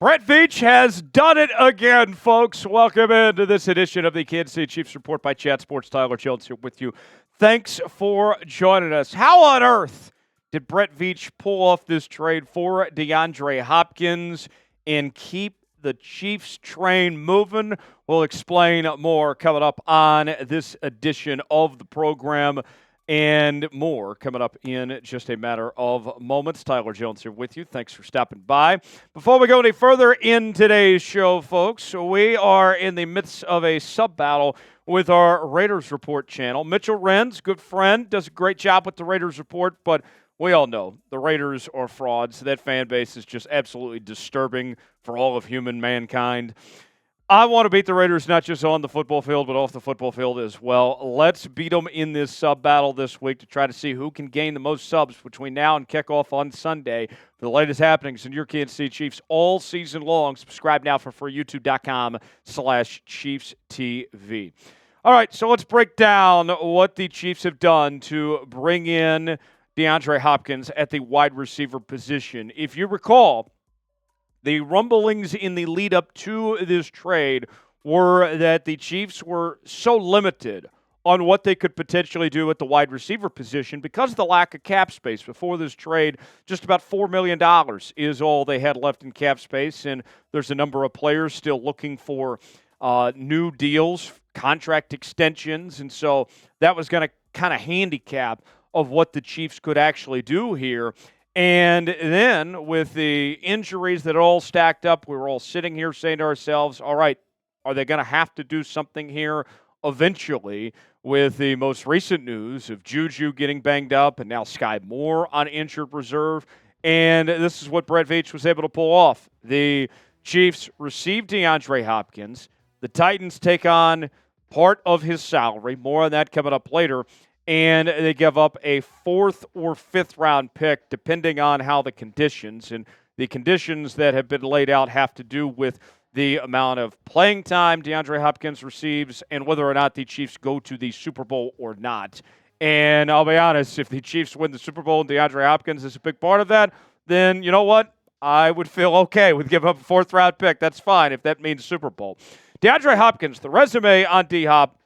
Brett Veach has done it again, folks. Welcome into this edition of the Kansas City Chiefs Report by Chat Sports. Tyler Jones here with you. Thanks for joining us. How on earth did Brett Veach pull off this trade for DeAndre Hopkins and keep the Chiefs train moving? We'll explain more coming up on this edition of the program. And more coming up in just a matter of moments. Tyler Jones here with you. Thanks for stopping by. Before we go any further in today's show, folks, we are in the midst of a sub-battle with our Raiders Report channel. Mitchell Renz, good friend, does a great job with the Raiders Report, but we all know the Raiders are frauds. That fan base is just absolutely disturbing for all of human mankind. I want to beat the Raiders not just on the football field, but off the football field as well. Let's beat them in this sub-battle this week to try to see who can gain the most subs between now and kickoff on Sunday. For the latest happenings in your Kansas City Chiefs all season long, subscribe now for free, youtube.com/ChiefsTV. All right, so let's break down what the Chiefs have done to bring in DeAndre Hopkins at the wide receiver position. If you recall, the rumblings in the lead-up to this trade were that the Chiefs were so limited on what they could potentially do at the wide receiver position because of the lack of cap space. Before this trade, just about $4 million is all they had left in cap space, and there's a number of players still looking for new deals, contract extensions, and so that was going to kind of handicap of what the Chiefs could actually do here. And then with the injuries that all stacked up, we were all sitting here saying to ourselves, all right, are they going to have to do something here eventually? With the most recent news of JuJu getting banged up and now Skyy Moore on injured reserve. And this is what Brett Veach was able to pull off. The Chiefs received DeAndre Hopkins. The Titans take on part of his salary. More on that coming up later. And they give up a 4th or 5th round pick, depending on how the conditions. And the conditions that have been laid out have to do with the amount of playing time DeAndre Hopkins receives and whether or not the Chiefs go to the Super Bowl or not. And I'll be honest, if the Chiefs win the Super Bowl and DeAndre Hopkins is a big part of that, then you know what? I would feel okay with giving up a 4th round pick. That's fine if that means Super Bowl. DeAndre Hopkins, the resume on D-Hop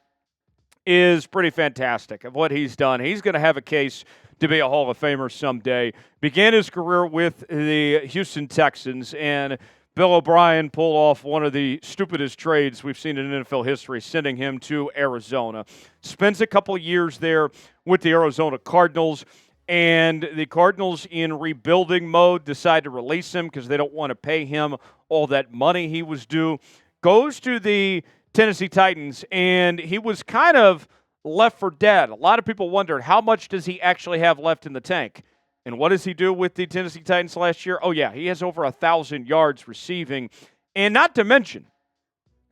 is pretty fantastic of what he's done. He's going to have a case to be a Hall of Famer someday. Began his career with the Houston Texans, and Bill O'Brien pulled off one of the stupidest trades we've seen in NFL history, sending him to Arizona. Spends a couple years there with the Arizona Cardinals, and the Cardinals, in rebuilding mode, decide to release him because they don't want to pay him all that money he was due. Goes to the Tennessee Titans, and he was kind of left for dead. A lot of people wondered, how much does he actually have left in the tank? And what does he do with the Tennessee Titans last year? Oh, yeah, he has over 1,000 yards receiving. And not to mention,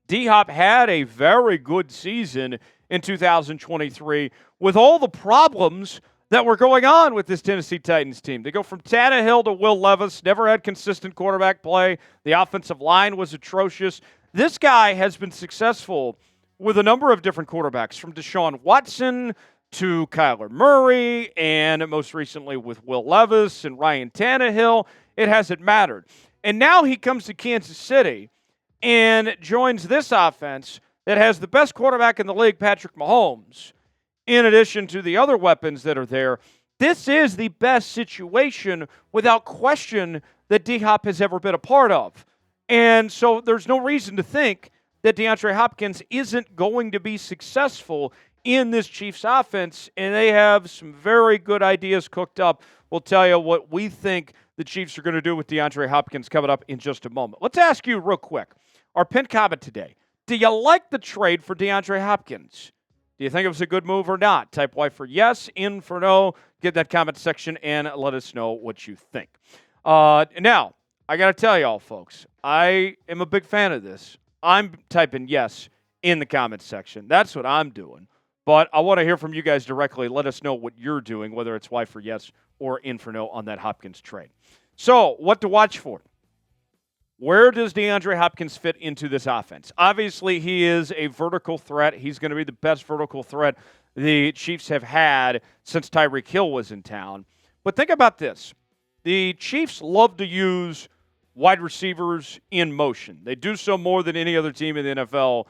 D-Hop had a very good season in 2023 with all the problems that were going on with this Tennessee Titans team. They go from Tannehill to Will Levis, never had consistent quarterback play. The offensive line was atrocious. This guy has been successful with a number of different quarterbacks, from Deshaun Watson to Kyler Murray, and most recently with Will Levis and Ryan Tannehill. It hasn't mattered. And now he comes to Kansas City and joins this offense that has the best quarterback in the league, Patrick Mahomes, in addition to the other weapons that are there. This is the best situation, without question, that D-Hop has ever been a part of. And so there's no reason to think that DeAndre Hopkins isn't going to be successful in this Chiefs offense, and they have some very good ideas cooked up. We'll tell you what we think the Chiefs are going to do with DeAndre Hopkins coming up in just a moment. Let's ask you real quick, our pinned comment today. Do you like the trade for DeAndre Hopkins? Do you think it was a good move or not? Type Y for yes, in for no. Get that comment section and let us know what you think. Now, I got to tell y'all, folks, I am a big fan of this. I'm typing yes in the comments section. That's what I'm doing. But I want to hear from you guys directly. Let us know what you're doing, whether it's Y for yes or in for no on that Hopkins trade. So, what to watch for? Where does DeAndre Hopkins fit into this offense? Obviously, he is a vertical threat. He's going to be the best vertical threat the Chiefs have had since Tyreek Hill was in town. But think about this. The Chiefs love to use wide receivers in motion. They do so more than any other team in the NFL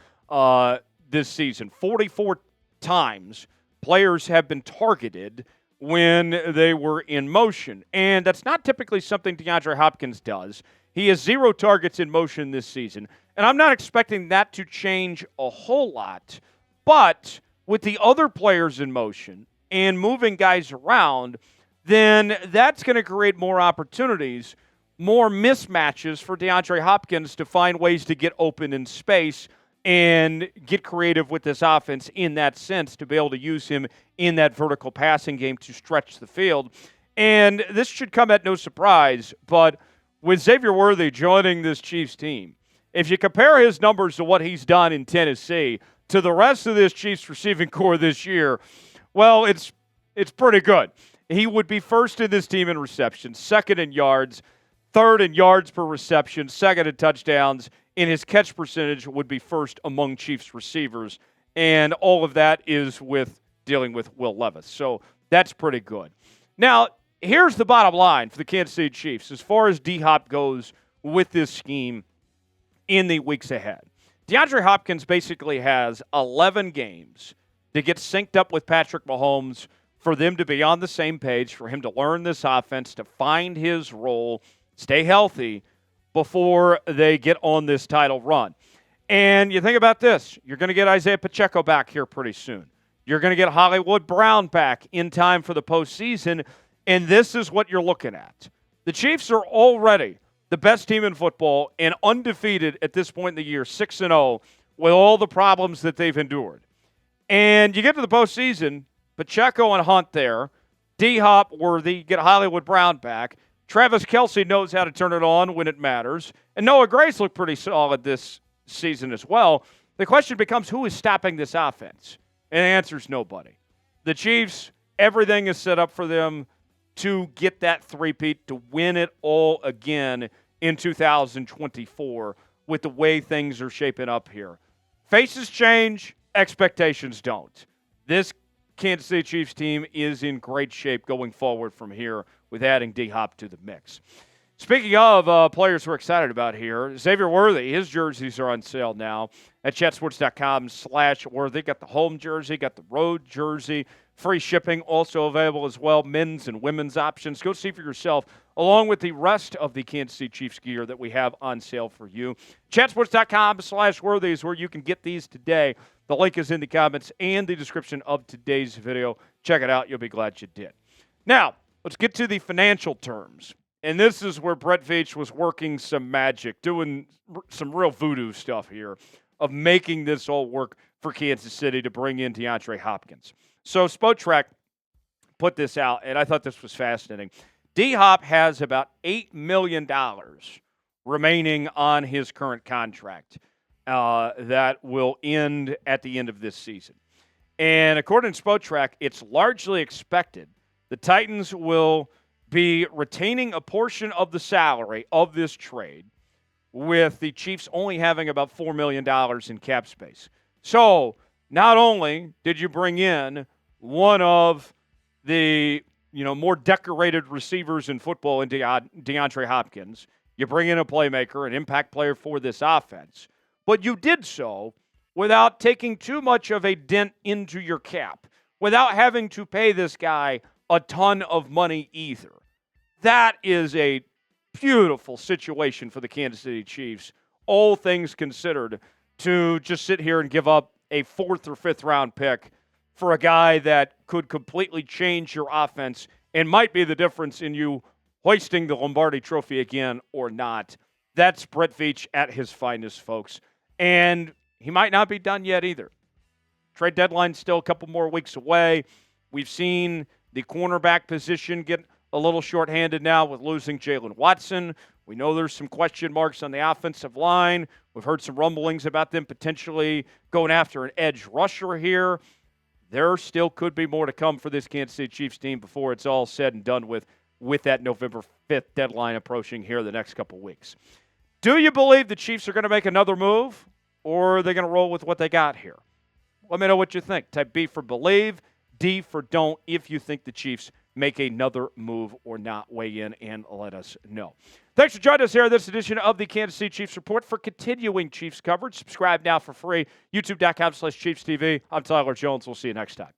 this season. 44 times players have been targeted when they were in motion. And that's not typically something DeAndre Hopkins does. He has 0 targets in motion this season. And I'm not expecting that to change a whole lot. But with the other players in motion and moving guys around, then that's going to create more opportunities, more mismatches for DeAndre Hopkins to find ways to get open in space and get creative with this offense in that sense, to be able to use him in that vertical passing game to stretch the field. And this should come at no surprise, but with Xavier Worthy joining this Chiefs team, if you compare his numbers to what he's done in Tennessee to the rest of this Chiefs receiving core this year, well, it's pretty good. He would be first in this team in receptions, second in yards, third in yards per reception, second in touchdowns, and his catch percentage would be first among Chiefs receivers. And all of that is with dealing with Will Levis. So that's pretty good. Now, here's the bottom line for the Kansas City Chiefs as far as D-Hop goes with this scheme in the weeks ahead. DeAndre Hopkins basically has 11 games to get synced up with Patrick Mahomes, for them to be on the same page, for him to learn this offense, to find his role, stay healthy before they get on this title run. And you think about this. You're going to get Isiah Pacheco back here pretty soon. You're going to get Hollywood Brown back in time for the postseason, and this is what you're looking at. The Chiefs are already the best team in football and undefeated at this point in the year, 6-0, with all the problems that they've endured. And you get to the postseason, Pacheco and Hunt there, D-Hop, Worthy, get Hollywood Brown back. Travis Kelce knows how to turn it on when it matters. And Noah Gray's looked pretty solid this season as well. The question becomes, who is stopping this offense? And the answer is nobody. The Chiefs, everything is set up for them to get that three-peat, to win it all again in 2024 with the way things are shaping up here. Faces change, expectations don't. This Kansas City Chiefs team is in great shape going forward from here with adding D-Hop to the mix. Speaking of players we're excited about here, Xavier Worthy, his jerseys are on sale now at chatsports.com/Worthy. Got the home jersey, got the road jersey, free shipping also available as well, men's and women's options. Go see for yourself, along with the rest of the Kansas City Chiefs gear that we have on sale for you. Chatsports.com/Worthy is where you can get these today. The link is in the comments and the description of today's video. Check it out. You'll be glad you did. Now, let's get to the financial terms. And this is where Brett Veach was working some magic, doing some real voodoo stuff here of making this all work for Kansas City to bring in DeAndre Hopkins. So Spotrac put this out, and I thought this was fascinating. D-Hop has about $8 million remaining on his current contract that will end at the end of this season. And according to Spotrac, it's largely expected the Titans will be retaining a portion of the salary of this trade, with the Chiefs only having about $4 million in cap space. So not only did you bring in one of the more decorated receivers in football in DeAndre Hopkins, you bring in a playmaker, an impact player for this offense, but you did so without taking too much of a dent into your cap, without having to pay this guy a ton of money either. That is a beautiful situation for the Kansas City Chiefs, all things considered, to just sit here and give up a 4th or 5th round pick for a guy that could completely change your offense and might be the difference in you hoisting the Lombardi Trophy again or not. That's Brett Veach at his finest, folks. And he might not be done yet either. Trade deadline's still a couple more weeks away. We've seen the cornerback position get a little shorthanded now with losing Jalen Watson. We know there's some question marks on the offensive line. We've heard some rumblings about them potentially going after an edge rusher here. There still could be more to come for this Kansas City Chiefs team before it's all said and done with that November 5th deadline approaching here the next couple weeks. Do you believe the Chiefs are going to make another move, or are they going to roll with what they got here? Let me know what you think. Type B for believe, D for don't, if you think the Chiefs make another move or not. Weigh in and let us know. Thanks for joining us here in this edition of the Kansas City Chiefs Report. For continuing Chiefs coverage, subscribe now for free. YouTube.com/ChiefsTV. I'm Tyler Jones. We'll see you next time.